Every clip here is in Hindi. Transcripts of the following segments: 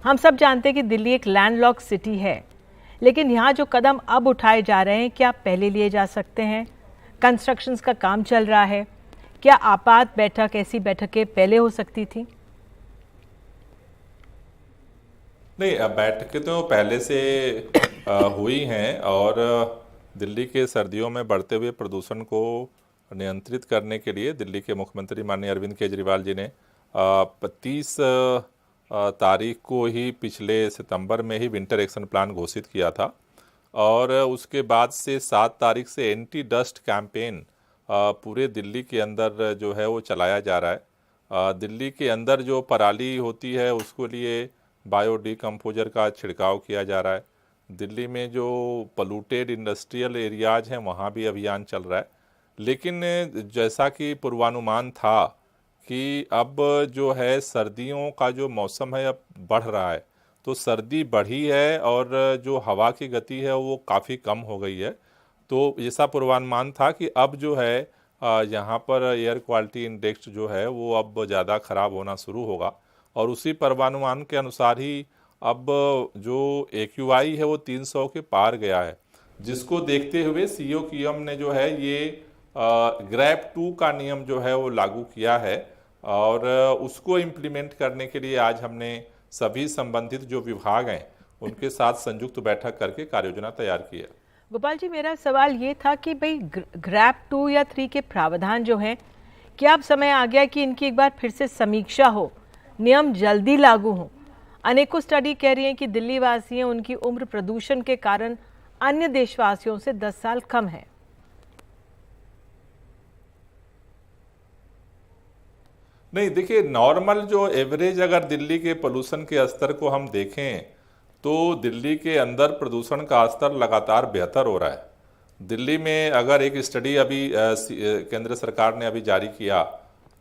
हम सब जानते हैं कि दिल्ली एक लैंडलॉक सिटी है, लेकिन यहाँ जो कदम अब उठाए जा रहे हैं क्या पहले लिए जा सकते हैं? कंस्ट्रक्शंस का काम चल रहा है, क्या आपात बैठक, ऐसी बैठकें पहले हो सकती थी? नहीं, अब बैठकें तो पहले से हुई हैं और दिल्ली के सर्दियों में बढ़ते हुए प्रदूषण को नियंत्रित करने के लिए दिल्ली के मुख्यमंत्री माननीय अरविंद केजरीवाल जी ने 30 तारीख को ही पिछले सितंबर में ही विंटर एक्शन प्लान घोषित किया था और उसके बाद से 7 तारीख से एंटी डस्ट कैंपेन पूरे दिल्ली के अंदर जो है वो चलाया जा रहा है। दिल्ली के अंदर जो पराली होती है उसके लिए बायो डिकम्पोजर का छिड़काव किया जा रहा है। दिल्ली में जो पोल्यूटेड इंडस्ट्रियल एरियाज हैं वहाँ भी अभियान चल रहा है। लेकिन जैसा कि पूर्वानुमान था कि अब जो है सर्दियों का जो मौसम है अब बढ़ रहा है, तो सर्दी बढ़ी है और जो हवा की गति है वो काफ़ी कम हो गई है। तो ऐसा पूर्वानुमान था कि अब जो है यहाँ पर एयर क्वालिटी इंडेक्स जो है वो अब ज़्यादा ख़राब होना शुरू होगा और उसी पूर्वानुमान के अनुसार ही अब जो AQI है वो 300 के पार गया है, जिसको देखते हुए सीओ कियम ने जो है ये ग्रैप 2 का नियम जो है वो लागू किया है और उसको इम्प्लीमेंट करने के लिए आज हमने सभी संबंधित जो विभाग हैं उनके साथ संयुक्त बैठक करके कार्य योजना तैयार की है। गोपाल जी, मेरा सवाल ये था कि भाई ग्रैप 2 या 3 के प्रावधान जो हैं, क्या अब समय आ गया कि इनकी एक बार फिर से समीक्षा हो, नियम जल्दी लागू हों? अनेकों स्टडी कह रही हैं कि दिल्ली वासी हैं, उनकी उम्र प्रदूषण के कारण अन्य देशवासियों से 10 साल कम है। नहीं, देखिए, नॉर्मल जो एवरेज अगर दिल्ली के पोल्यूशन के स्तर को हम देखें तो दिल्ली के अंदर प्रदूषण का स्तर लगातार बेहतर हो रहा है। दिल्ली में अगर एक स्टडी अभी केंद्र सरकार ने अभी जारी किया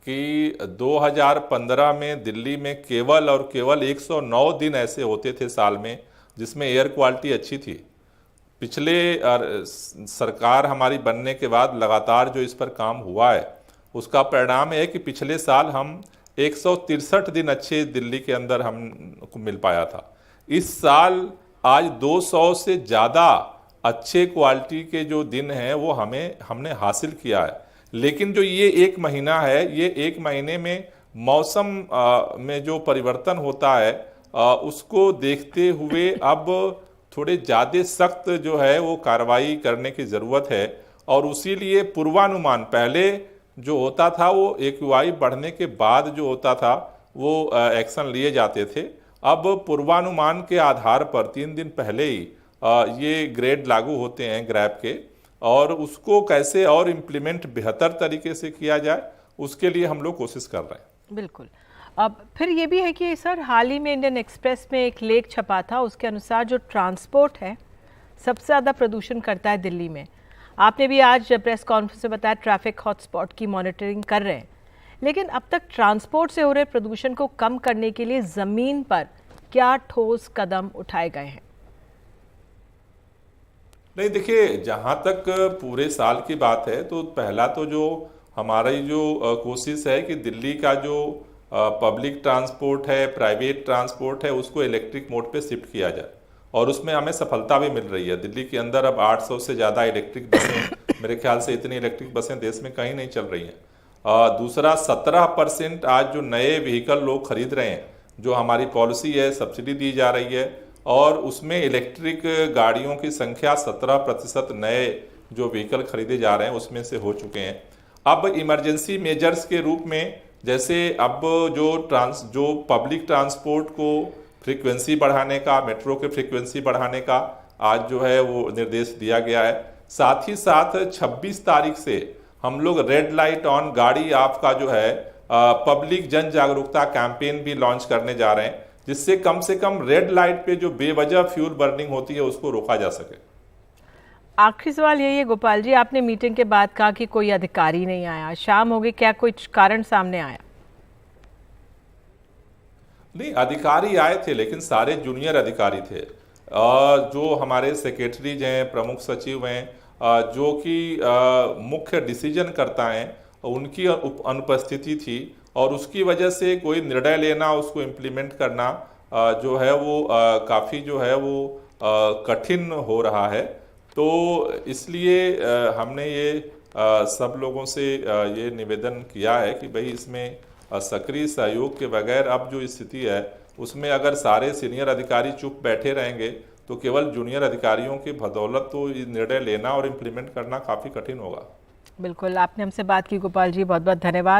कि 2015 में दिल्ली में केवल और केवल 109 दिन ऐसे होते थे साल में जिसमें एयर क्वालिटी अच्छी थी। पिछले सरकार हमारी बनने के बाद लगातार जो इस पर काम हुआ है उसका परिणाम है कि पिछले साल हम 163 दिन अच्छे दिल्ली के अंदर हमको मिल पाया था। इस साल आज 200 से ज़्यादा अच्छे क्वालिटी के जो दिन हैं वो हमने हासिल किया है। लेकिन जो ये एक महीना है, ये एक महीने में मौसम में जो परिवर्तन होता है उसको देखते हुए अब थोड़े ज़्यादा सख्त जो है वो कार्रवाई करने की ज़रूरत है और उसी लिए पूर्वानुमान पहले जो होता था वो AQI बढ़ने के बाद जो होता था वो एक्शन लिए जाते थे। अब पूर्वानुमान के आधार पर 3 दिन पहले ही ये ग्रेड लागू होते हैं ग्रैप के और उसको कैसे और इम्प्लीमेंट बेहतर तरीके से किया जाए उसके लिए हम लोग कोशिश कर रहे हैं। बिल्कुल। अब फिर ये भी है कि सर, हाल ही में इंडियन एक्सप्रेस में एक लेख छपा था, उसके अनुसार जो ट्रांसपोर्ट है सबसे ज़्यादा प्रदूषण करता है दिल्ली में। आपने भी आज प्रेस कॉन्फ्रेंस में बताया ट्रैफिक हॉटस्पॉट की मॉनिटरिंग कर रहे हैं, लेकिन अब तक ट्रांसपोर्ट से हो रहे प्रदूषण को कम करने के लिए ज़मीन पर क्या ठोस कदम उठाए गए हैं? नहीं, देखिए, जहाँ तक पूरे साल की बात है तो पहला तो जो हमारी जो कोशिश है कि दिल्ली का जो पब्लिक ट्रांसपोर्ट है, प्राइवेट ट्रांसपोर्ट है, उसको इलेक्ट्रिक मोड पे शिफ्ट किया जाए और उसमें हमें सफलता भी मिल रही है। दिल्ली के अंदर अब 800 से ज़्यादा इलेक्ट्रिक बसें, मेरे ख्याल से इतनी इलेक्ट्रिक बसें देश में कहीं नहीं चल रही हैं। दूसरा, 17% आज जो नए व्हीकल लोग खरीद रहे हैं, जो हमारी पॉलिसी है, सब्सिडी दी जा रही है और उसमें इलेक्ट्रिक गाड़ियों की संख्या 17% नए जो व्हीकल खरीदे जा रहे हैं उसमें से हो चुके हैं। अब इमरजेंसी मेजर्स के रूप में जैसे अब जो पब्लिक ट्रांसपोर्ट को फ्रीक्वेंसी बढ़ाने का, मेट्रो के फ्रीक्वेंसी बढ़ाने का आज जो है वो निर्देश दिया गया है। साथ ही साथ 26 तारीख से हम लोग रेड लाइट ऑन गाड़ी आपका जो है पब्लिक जन जागरूकता कैंपेन भी लॉन्च करने जा रहे हैं, जिससे कम से कम रेड लाइट पे जो बेवजह फ्यूल बर्निंग होती है उसको रोका जा सके। आखिरी सवाल यही है गोपाल जी, आपने मीटिंग के बाद कहा कि कोई अधिकारी नहीं आया, शाम हो गई, क्या कोई कारण सामने आया? नहीं, अधिकारी आए थे लेकिन सारे जूनियर अधिकारी थे। जो हमारे सेक्रेटरीज हैं, प्रमुख सचिव हैं, जो कि मुख्य डिसीजन करता हैं, उनकी अनुपस्थिति थी और उसकी वजह से कोई निर्णय लेना, उसको इम्प्लीमेंट करना जो है वो काफ़ी जो है वो कठिन हो रहा है। तो इसलिए हमने ये सब लोगों से ये निवेदन किया है कि भाई इसमें सक्रिय सहयोग के बगैर अब जो स्थिति है उसमें अगर सारे सीनियर अधिकारी चुप बैठे रहेंगे तो केवल जूनियर अधिकारियों की बदौलत तो ये निर्णय लेना और इम्प्लीमेंट करना काफ़ी कठिन होगा। बिल्कुल, आपने हमसे बात की गोपाल जी, बहुत बहुत धन्यवाद।